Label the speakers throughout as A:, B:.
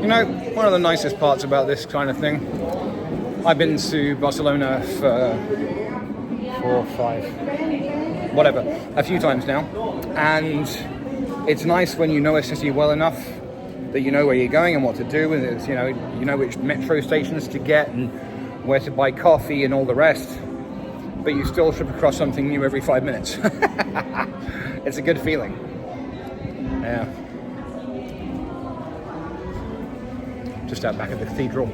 A: You know, one of the nicest parts about this kind of thing, I've been to Barcelona for 4 or 5, whatever, a few times now, and it's nice when you know a city well enough that you know where you're going and what to do, and it's, you know which metro stations to get and where to buy coffee and all the rest, but you still trip across something new every 5 minutes. It's a good feeling. Yeah. Just out back of the cathedral.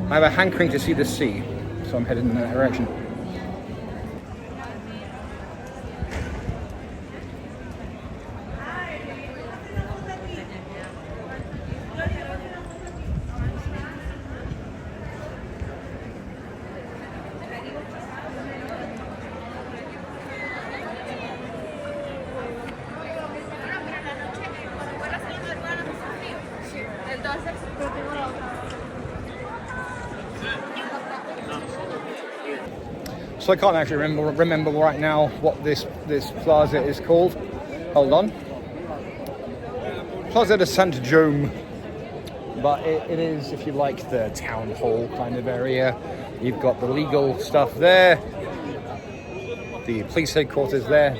A: I have a hankering to see the sea, so I'm headed in that direction. So I can't actually remember right now what this plaza is called. Hold on. Plaza de Sant Jaume. But it is, if you like, the town hall kind of area. You've got the legal stuff there. The police headquarters there.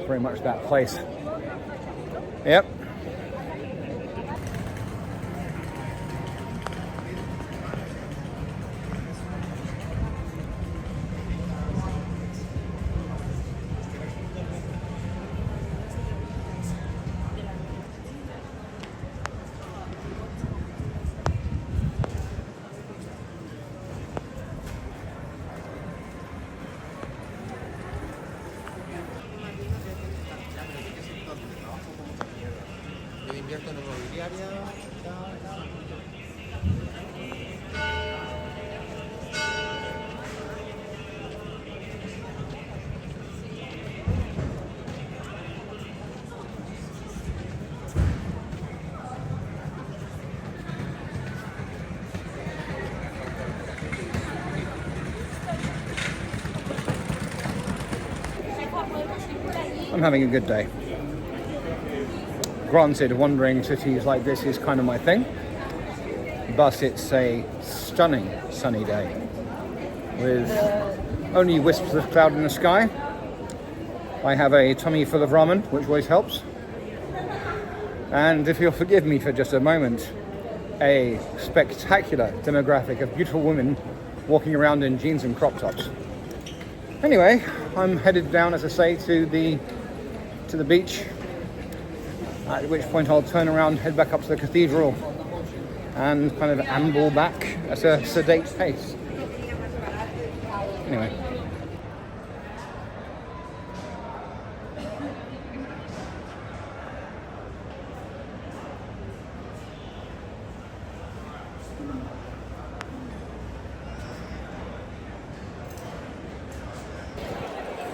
A: Very much that place. Yep. I'm having a good day. Granted, wandering cities like this is kind of my thing, but it's a stunning sunny day with only wisps of cloud in the sky. I have a tummy full of ramen, which always helps. And if you'll forgive me for just a moment, a spectacular demographic of beautiful women walking around in jeans and crop tops. Anyway, I'm headed down, as I say, to the beach, at which point I'll turn around, head back up to the cathedral, and kind of amble back at a sedate pace. Anyway.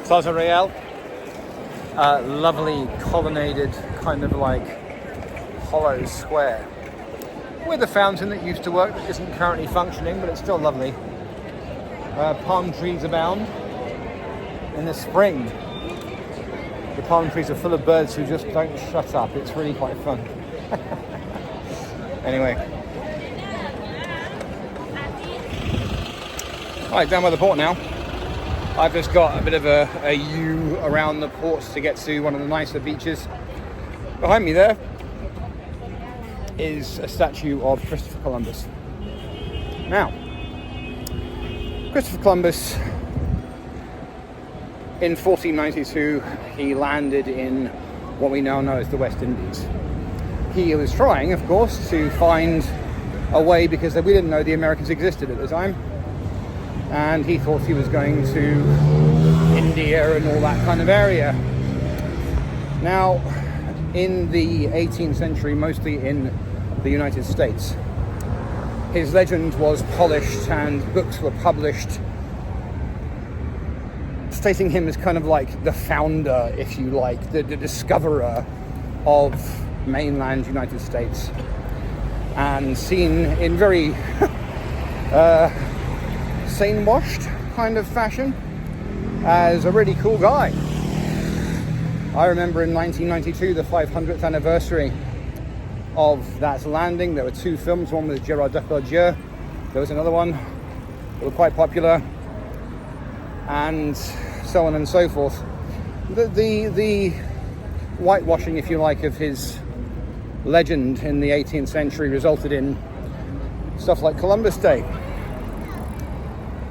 A: Plaza Real. Lovely colonnaded kind of like hollow square with a fountain that used to work but isn't currently functioning, but it's still lovely. Palm trees abound. In the spring, the palm trees are full of birds who just don't shut up. It's really quite fun. Anyway. Alright, down by the port now. I've just got a bit of a U around the ports to get to one of the nicer beaches. Behind me there is a statue of Christopher Columbus. Now, Christopher Columbus, in 1492, he landed in what we now know as the West Indies. He was trying, of course, to find a way, because we didn't know the Americans existed at the time. And he thought he was going to India and all that kind of area. Now, in the 18th century, mostly in the United States, his legend was polished and books were published stating him as kind of like the founder, if you like, the discoverer of mainland United States, and seen in very sane-washed kind of fashion as a really cool guy. I remember in 1992, the 500th anniversary of that landing. There were 2 films, one with Gerard Depardieu, there was another one that were quite popular, and so on and so forth. The whitewashing, if you like, of his legend in the 18th century resulted in stuff like Columbus Day,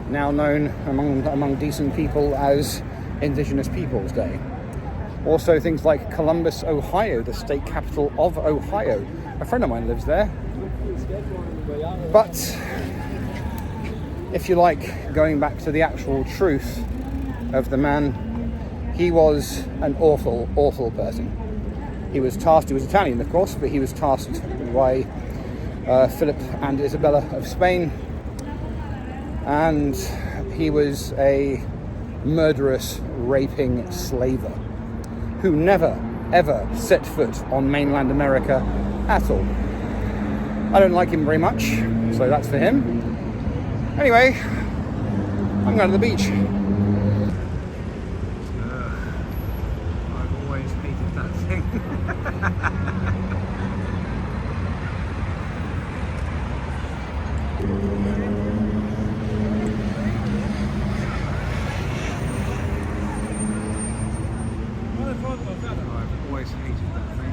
A: now known among decent people as Indigenous Peoples Day. Also things like Columbus, Ohio, the state capital of Ohio. A friend of mine lives there. But if you like, going back to the actual truth of the man, he was an awful, awful person. He was Italian, of course, but he was tasked by Philip and Isabella of Spain, and he was a murderous, raping slaver who never, ever set foot on mainland America at all. I don't like him very much, so that's for him. Anyway, I'm going to the beach. I've always hated that thing. I've always hated that thing.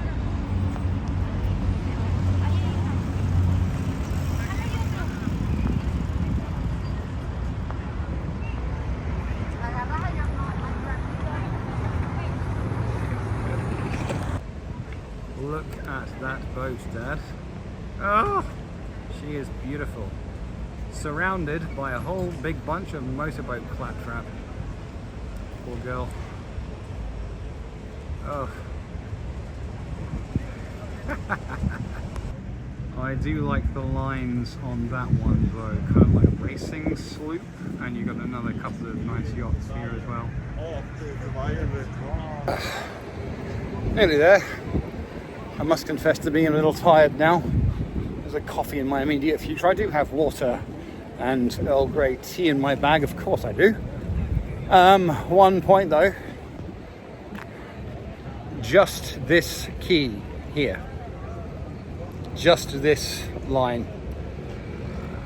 A: Look at that boat, Dad. Oh, she is beautiful. Surrounded by a whole big bunch of motorboat claptrap. Poor girl. Oh. I do like the lines on that one though, kind of like racing sloop, and you got another couple of nice yachts here as well. Nearly there. I must confess to being a little tired now. There's a coffee in my immediate future. I do have water and Earl Grey tea in my bag, of course I do. One point though, just this key here, just this line,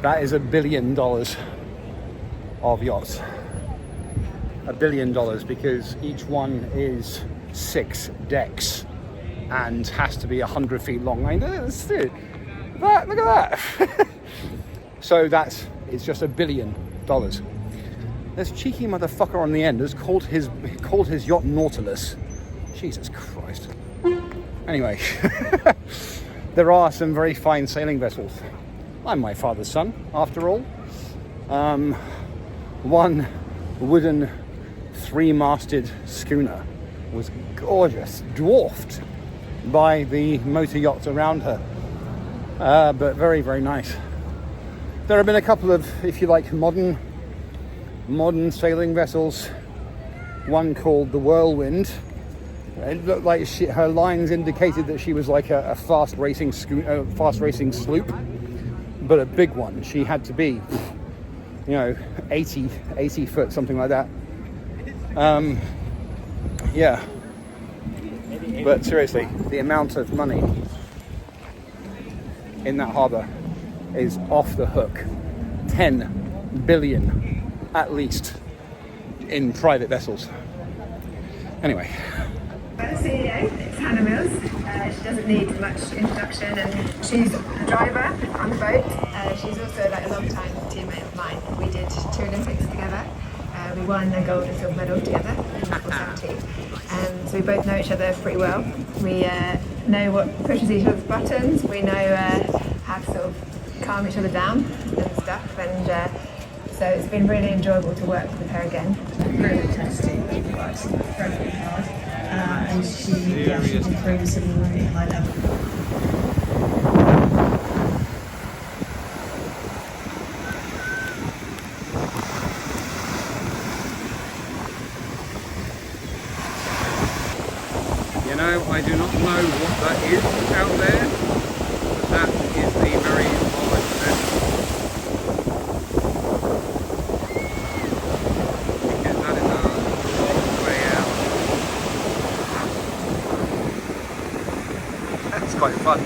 A: that is $1 billion of yachts. $1 billion, because each one is 6 decks and has to be 100 feet long. I mean, look at that. So it's just $1 billion. This cheeky motherfucker on the end has called his yacht Nautilus. Jesus Christ. Anyway, there are some very fine sailing vessels. I'm my father's son, after all. One wooden 3-masted schooner was gorgeous, dwarfed by the motor yachts around her, but very, very nice. There have been a couple of, if you like, modern sailing vessels. One called the Whirlwind. It looked like her lines indicated that she was like a fast racing sloop, but a big one. She had to be, 80 foot, something like that. Yeah. But seriously, the amount of money in that harbour is off the hook. 10 billion at least in private vessels. Anyway.
B: The CEO, it's Hannah Mills. She doesn't need much introduction, and she's a driver on the boat. She's also like a long-time teammate of mine. We did 2 Olympics together. We won a gold and silver medal together in 1970. So we both know each other pretty well. We know what pushes each other's buttons. We know how to sort of calm each other down and stuff. And so it's been really enjoyable to work with her again.
C: Really testing, she works incredibly hard, and she's improved to a really high level.
A: I do not know what that is out there, but that is the very large vessel. Because that is a long way out. It's quite fun.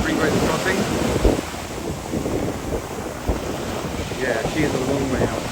A: Regret the crossing. Yeah, she is a long way out.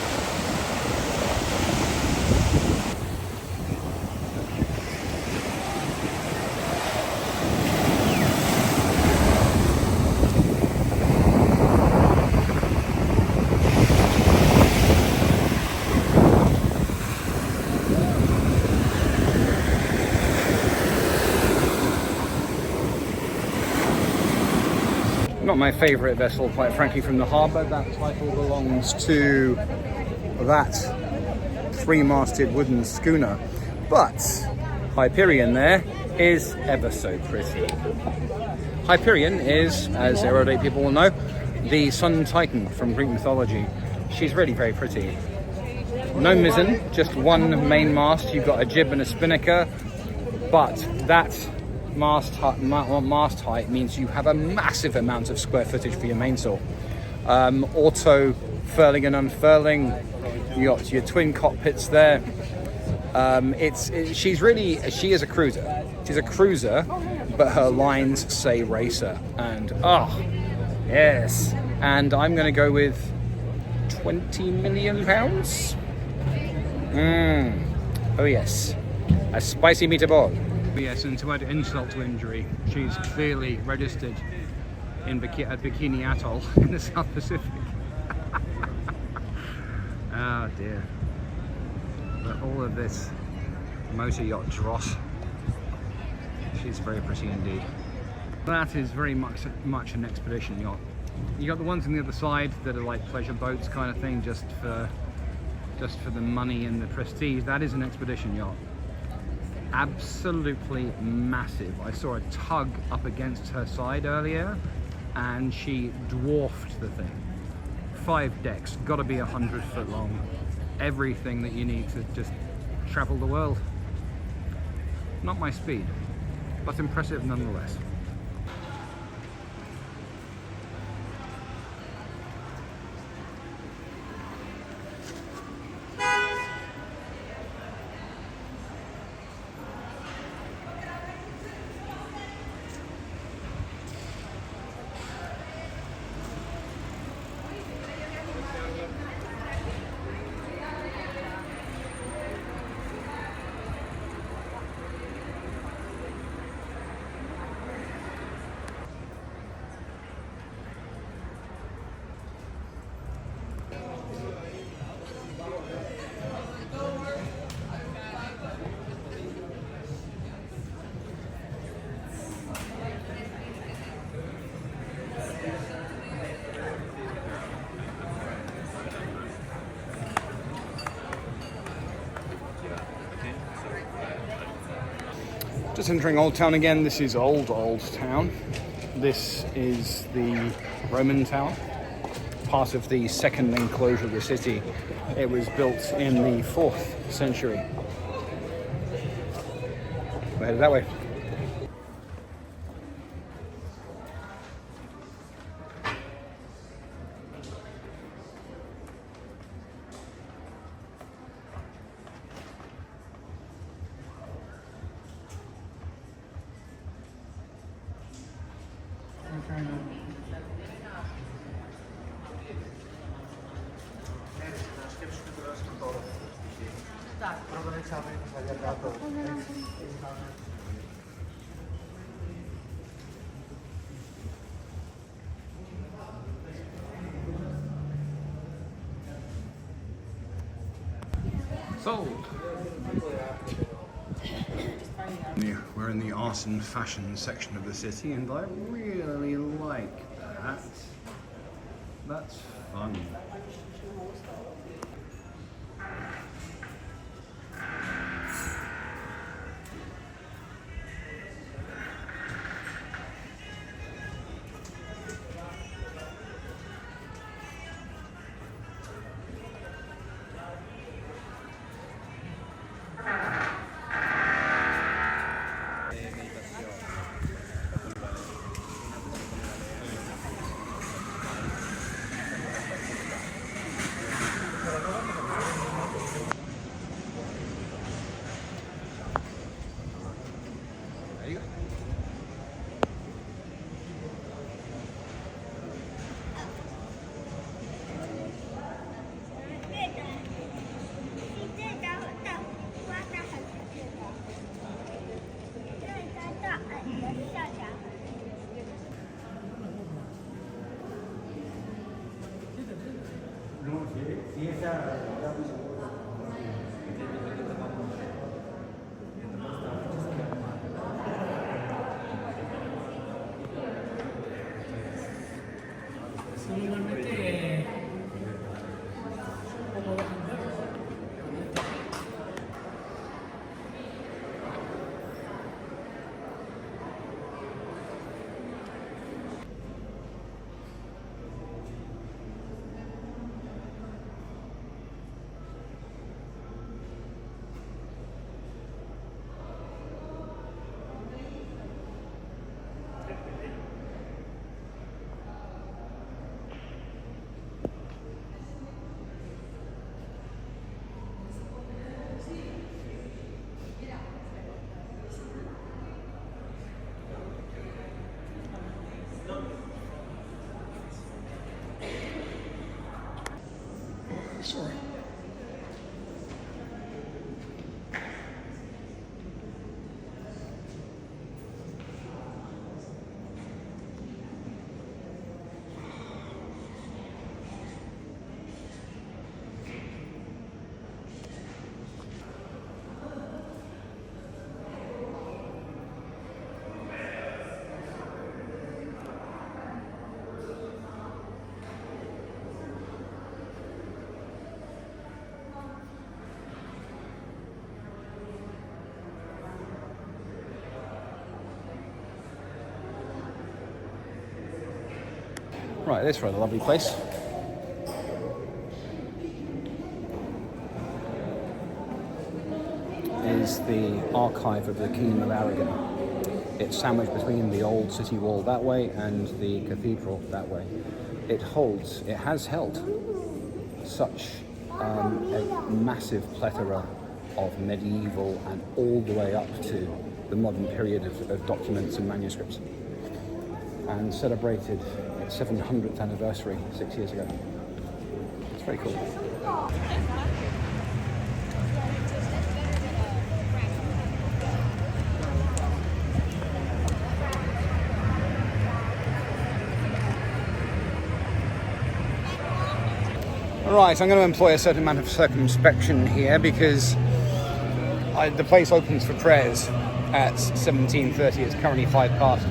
A: Not my favourite vessel, quite frankly, from the harbour. That title belongs to that three-masted wooden schooner. But Hyperion there is ever so pretty. Hyperion is, as erudite people will know, the sun titan from Greek mythology. She's really very pretty. No mizzen, just one main mast. You've got a jib and a spinnaker, but that mast height means you have a massive amount of square footage for your mainsail. Auto furling and unfurling. You got your twin cockpits there. She is a cruiser. She's a cruiser, but her lines say racer. And yes. And I'm going to go with £20 million. Oh yes, a spicy meatball. Yes, and to add insult to injury, she's clearly registered in Bikini Atoll in the South Pacific. Oh dear. But all of this motor yacht dross, she's very pretty indeed. That is very much an expedition yacht. You got the ones on the other side that are like pleasure boats kind of thing, just for the money and the prestige. That is an expedition yacht. Absolutely massive. I saw a tug up against her side earlier and she dwarfed the thing. 5 decks, gotta be 100 foot long. Everything that you need to just travel the world. Not my speed, but impressive nonetheless. Just entering Old Town again. This is Old Town. This is the Roman town, part of the second enclosure of the city. It was built in the 4th century. We're headed that way. Sold. We're in the art and fashion section of the city, and I really like that. That's fun.
C: Sure.
A: Right, this rather lovely place. Is the archive of the Kingdom of Aragon. It's sandwiched between the old city wall that way and the cathedral that way. It has held such a massive plethora of medieval and all the way up to the modern period of documents and manuscripts, and celebrated its 700th anniversary 6 years ago. It's very cool. Right, I'm going to employ a certain amount of circumspection here because the place opens for prayers at 17:30. It's currently 5 past.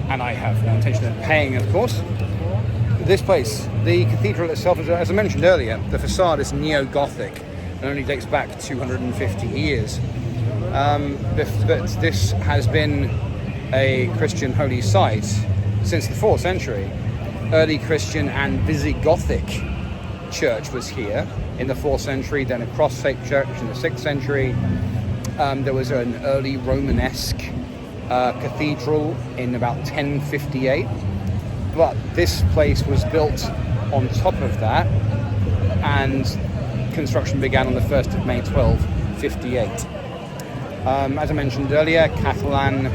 A: And I have no intention of paying, of course. This place, the cathedral itself, as I mentioned earlier, the facade is neo-Gothic and only dates back 250 years. But this has been a Christian holy site since the 4th century. Early Christian and Visigothic church was here in the 4th century, then a cross-shaped church in the 6th century. There was an early Romanesque cathedral in about 1058, but this place was built on top of that, and construction began on the 1st of May 1258. As I mentioned earlier, Catalan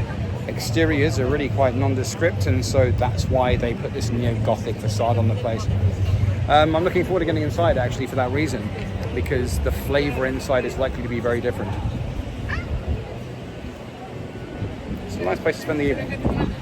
A: exteriors are really quite nondescript, and so that's why they put this neo-Gothic facade on the place. I'm looking forward to getting inside actually for that reason, because the flavour inside is likely to be very different. It's a nice place to spend the evening.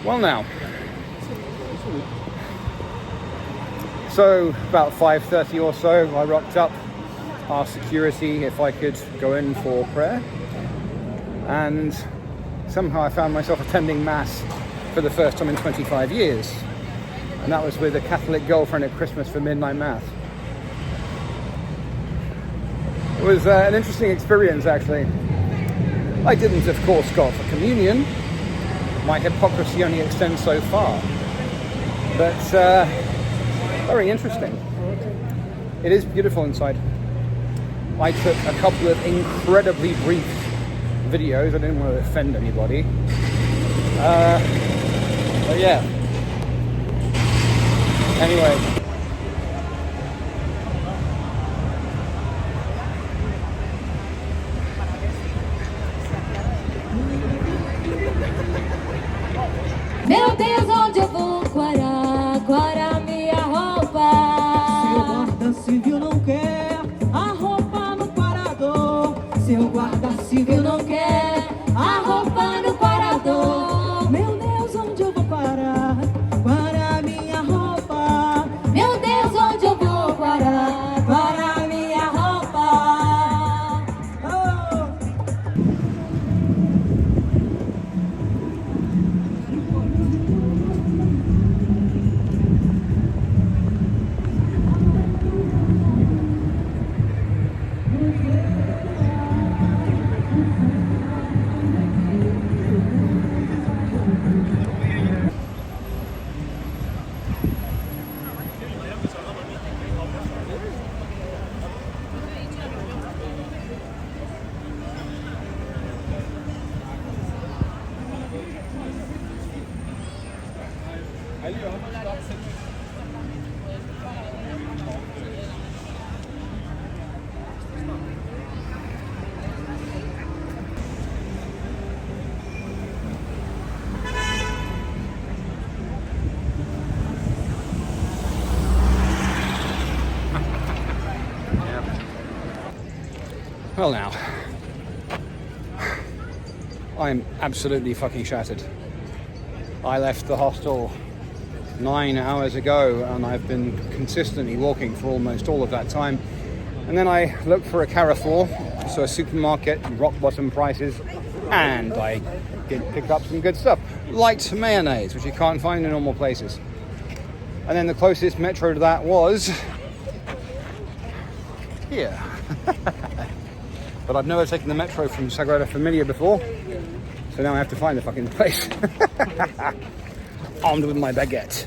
A: Well now, so about 5:30 or so, I rocked up, asked security if I could go in for prayer, and somehow I found myself attending Mass for the first time in 25 years, and that was with a Catholic girlfriend at Christmas for midnight Mass. It was an interesting experience, actually. I didn't, of course, go for communion. My hypocrisy only extends so far, but very interesting. It is beautiful inside. I took a couple of incredibly brief videos. I didn't want to offend anybody. But yeah. Anyway.
D: Meu Deus, onde eu vou? Guará, guará minha roupa.
E: Seu guarda civil não quer a roupa no parador. Seu guarda civil não quer
D: A roupa no parador.
E: Meu Deus, onde eu vou parar? Para minha roupa.
D: Meu Deus, onde eu vou? Guará minha roupa.
E: Oh!
A: Well now, I'm absolutely fucking shattered. I left the hostel 9 hours ago and I've been consistently walking for almost all of that time. And then I looked for a Carrefour, so a supermarket, rock bottom prices, and I did pick up some good stuff, like mayonnaise, which you can't find in normal places. And then the closest metro to that was here. But I've never taken the metro from Sagrada Familia before, so now I have to find the fucking place. Armed with my baguette.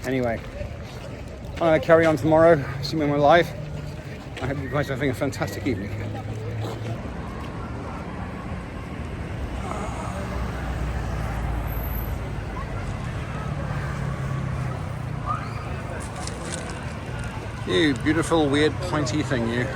A: Anyway, I'm going to carry on tomorrow, assuming we're live. I hope you guys are having a fantastic evening. You beautiful, weird, pointy thing, you.